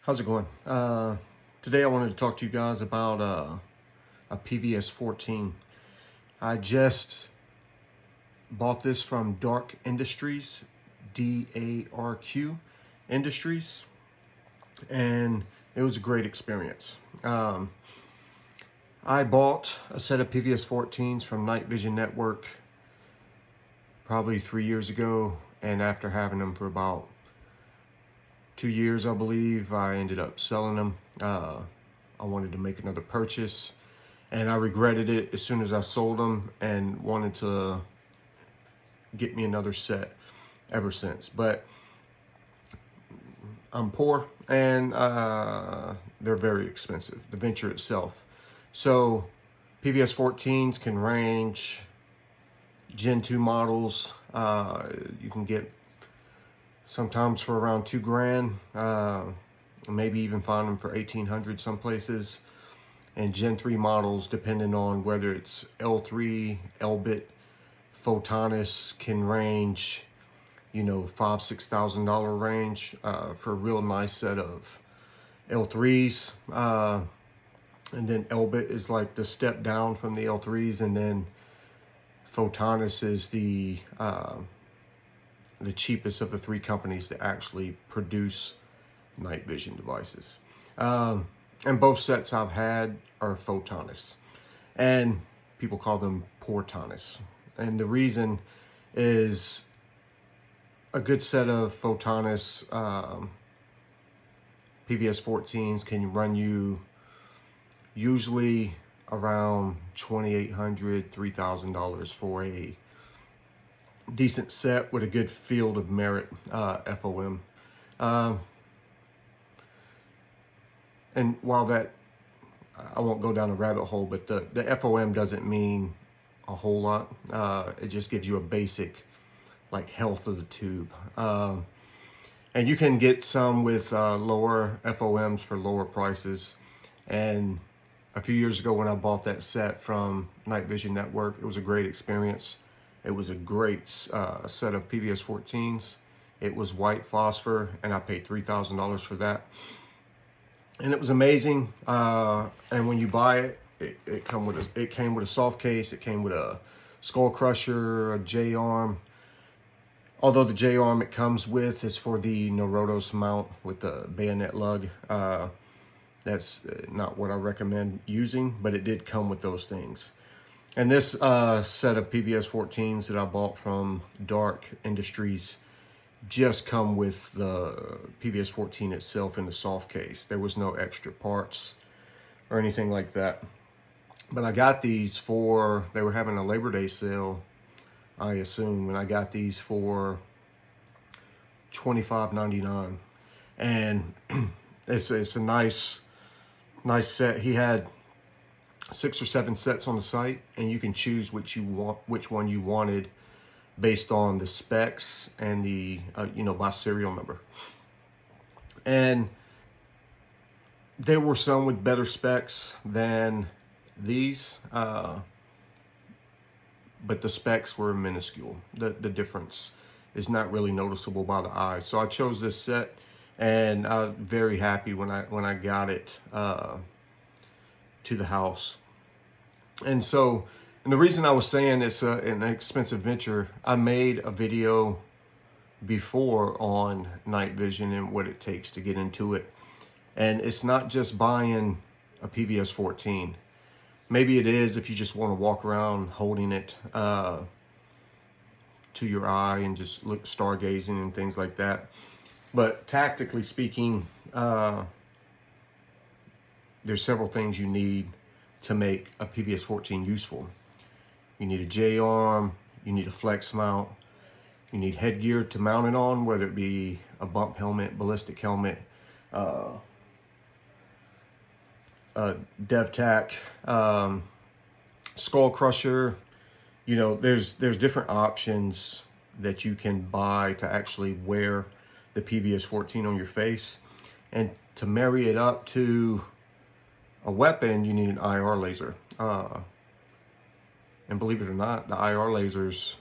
How's it going? Today I wanted to talk to you guys about a PVS 14. I just bought this from DarQ Industries, DarQ Industries, and it was a great experience. I bought a set of PVS 14s from Night Vision Network probably 3 years ago, and after having them for about 2 years, I believe, I ended up selling them. I wanted to make another purchase, and I regretted it as soon as I sold them and wanted to get me another set ever since. But I'm poor, and they're very expensive, the venture itself. So PVS 14s can range Gen 2 models. You can get sometimes for around $2,000, maybe even find them for $1,800 some places. And Gen 3 models, depending on whether it's L3, Elbit, Photonis, can range, $5,000–6,000 range for a real nice set of L3s. And then Elbit is like the step down from the L3s, and then Photonis is the cheapest of the three companies that actually produce night vision devices. And both sets I've had are Photonis, and people call them Portonis. And the reason is a good set of Photonis PVS 14s can run you usually around $2,800, $3,000 for a decent set with a good field of merit FOM. And while that, I won't go down a rabbit hole, but the FOM doesn't mean a whole lot. It just gives you a basic like health of the tube. And you can get some with lower FOMs for lower prices. And a few years ago when I bought that set from Night Vision Network, it was a great experience. It was a great set of PVS 14s. It was white phosphor, and I paid $3,000 for that. And it was amazing. And when you buy it, it came with a soft case. It came with a skull crusher, a J-arm. Although the J-arm it comes with is for the Norotos mount with the bayonet lug. That's not what I recommend using, but it did come with those things. And this set of PVS 14s that I bought from DarQ Industries just come with the PVS 14 itself in the soft case. There was no extra parts or anything like that. But I got these for, they were having a Labor Day sale, I assume, and I got these for $25.99. And it's a nice set. He had 6 or 7 sets on the site, and you can choose which one you wanted based on the specs and the by serial number. And there were some with better specs than these, but the specs were minuscule. The difference is not really noticeable by the eye. So I chose this set, and I was very happy when I got it to the house. And so, and the reason I was saying it's an expensive venture, I made a video before on night vision and what it takes to get into it. And it's not just buying a PVS 14. Maybe it is if you just want to walk around holding it to your eye and just look stargazing and things like that. But tactically speaking, there's several things you need to make a PVS 14 useful. You need a J-arm, you need a flex mount, you need headgear to mount it on, whether it be a bump helmet, ballistic helmet, dev tack, skull crusher. There's different options that you can buy to actually wear the PVS 14 on your face. And to marry it up to a weapon, you need an IR laser. And believe it or not, the IR lasers,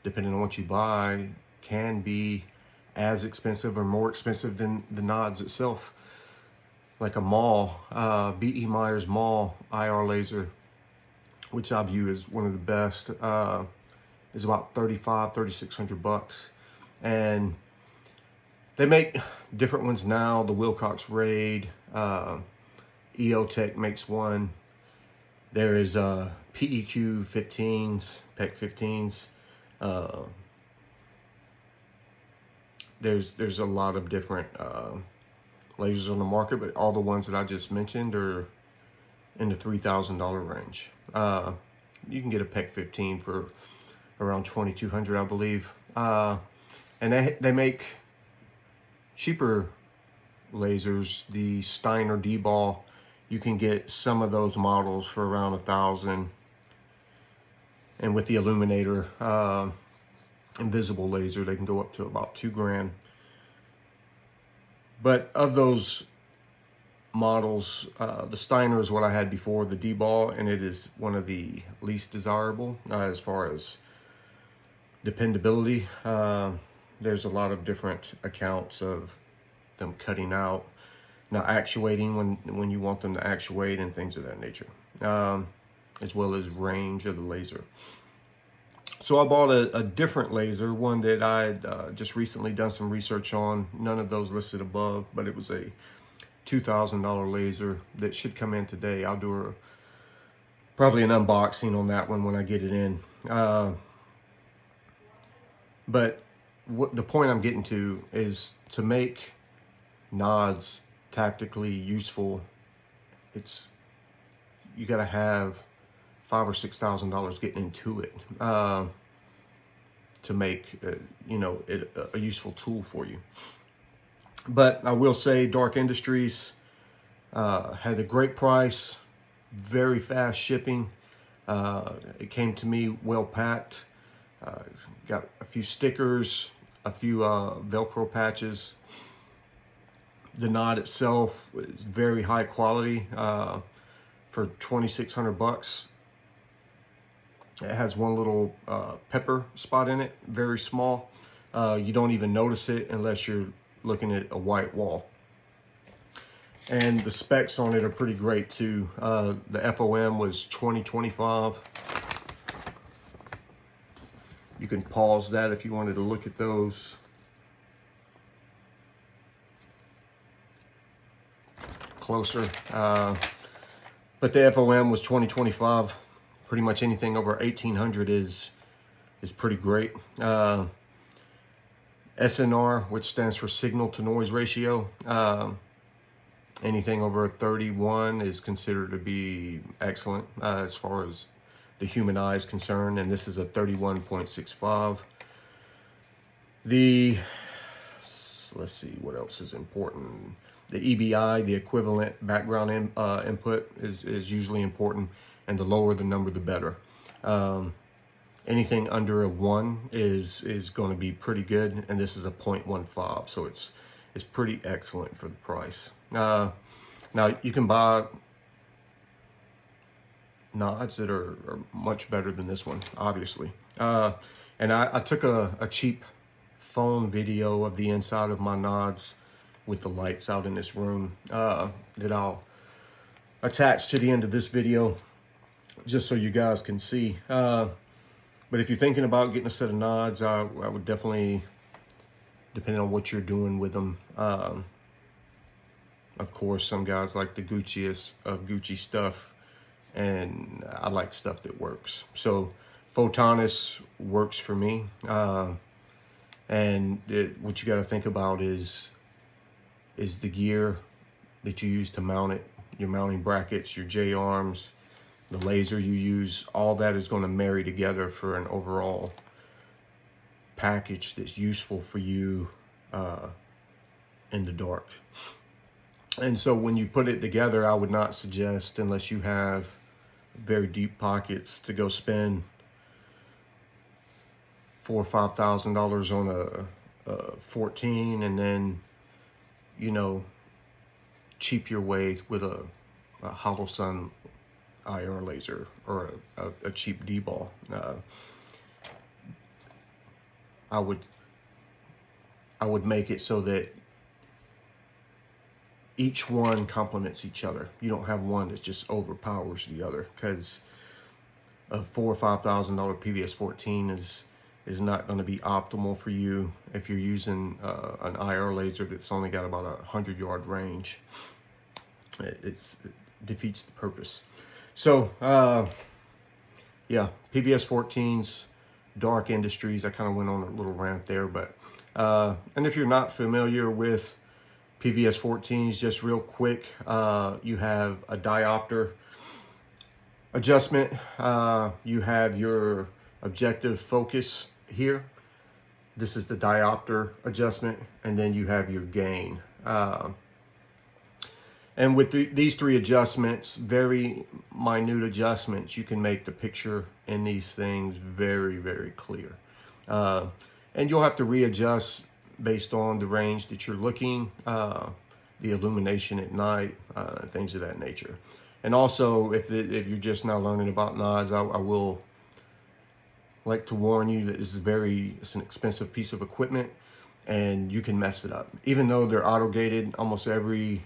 depending on what you buy, can be as expensive or more expensive than the nods itself. like a Mall, B.E. Myers Mall IR laser, which I view as one of the best, is about 3,600 bucks. And they make different ones now. The Wilcox Raid, EOTech makes one. There is PEQ 15s, PEC 15s. There's a lot of different lasers on the market, but all the ones that I just mentioned are in the $3,000 range. You can get a PEC 15 for around 2,200, I believe. And they make cheaper lasers. The Steiner D-ball, you can get some of those models for around 1,000. And with the illuminator, invisible laser, they can go up to about $2,000. But of those models, the Steiner is what I had before, the D-ball, and it is one of the least desirable as far as dependability. There's a lot of different accounts of them cutting out, not actuating when you want them to actuate, and things of that nature, as well as range of the laser. So I bought a different laser, one that I just recently done some research on. None of those listed above, but it was a $2,000 laser that should come in today. I'll do probably an unboxing on that one when I get it in. But the point I'm getting to is to make nods tactically useful. You got to have $5,000 or $6,000 getting into it to make it a useful tool for you. But I will say DarQ Industries had a great price, very fast shipping. It came to me well packed. Got a few stickers, a few Velcro patches. The nod itself is very high quality for 2,600 bucks. It has one little pepper spot in it, very small. You don't even notice it unless you're looking at a white wall. And the specs on it are pretty great too. The FOM was 2025. You can pause that if you wanted to look at those. Closer. But the FOM was 2025. Pretty much anything over 1,800 is pretty great. SNR, which stands for signal to noise ratio, anything over 31 is considered to be excellent as far as the human eye is concerned, and this is a 31.65. Let's see what else is important. The EBI, the equivalent background input, is usually important, and the lower the number, the better. Anything under a 1 is going to be pretty good, and this is a 0.15, so it's pretty excellent for the price. Now you can buy nods that are much better than this one, obviously. And I took a cheap phone video of the inside of my nods with the lights out in this room that I'll attach to the end of this video just so you guys can see. But if you're thinking about getting a set of nods, I would definitely, depending on what you're doing with them. Of course, some guys like the Gucciest of Gucci stuff, and I like stuff that works. So 14’s works for me. And what you got to think about is the gear that you use to mount it, your mounting brackets, your J-arms, the laser you use. All that is going to marry together for an overall package that's useful for you in the dark. And so when you put it together, I would not suggest, unless you have very deep pockets, to go spend $4,000 or $5,000 on a 14 and then, cheap your way with a hollow sun IR laser or a cheap D-ball. I would make it so that each one complements each other. You don't have one that just overpowers the other, because a $4,000 or $5,000 PVS 14 is not going to be optimal for you if you're using an IR laser that's only got about 100-yard range. It defeats the purpose. So yeah, PVS 14's, DarQ Industries. I kind of went on a little rant there, but and if you're not familiar with PVS 14's, just real quick, you have a diopter adjustment. You have your objective focus here. This is the diopter adjustment, and then you have your gain. And with these three adjustments, very minute adjustments, you can make the picture in these things very, very clear. And you'll have to readjust based on the range that you're looking, the illumination at night, things of that nature. And also, if you're just now learning about nods, I will like to warn you that this is it's an expensive piece of equipment, and you can mess it up. Even though they're auto-gated, almost every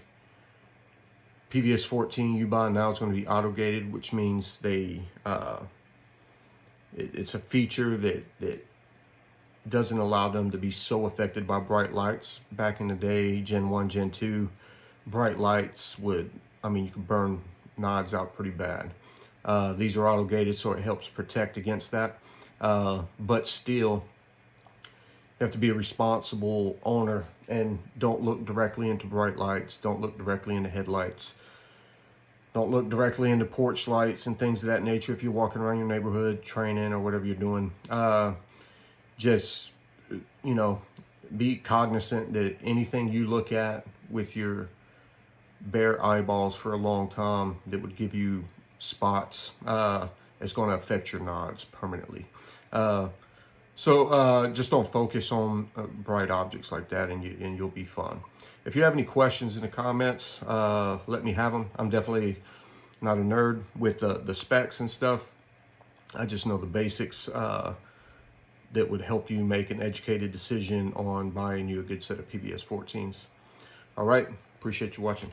PVS 14 you buy now is going to be auto-gated, which means it's a feature that doesn't allow them to be so affected by bright lights. Back in the day, Gen 1, Gen 2, bright lights you could burn nods out pretty bad. These are auto-gated, so it helps protect against that. But still, you have to be a responsible owner and don't look directly into bright lights. Don't look directly into headlights. Don't look directly into porch lights and things of that nature if you're walking around your neighborhood, training, or whatever you're doing. Just, be cognizant that anything you look at with your bare eyeballs for a long time that would give you spots is going to affect your nods permanently. So just don't focus on bright objects like that, and you'll be fine. If you have any questions in the comments, let me have them. I'm definitely not a nerd with the specs and stuff. I just know the basics that would help you make an educated decision on buying you a good set of PVS 14s. All right, appreciate you watching.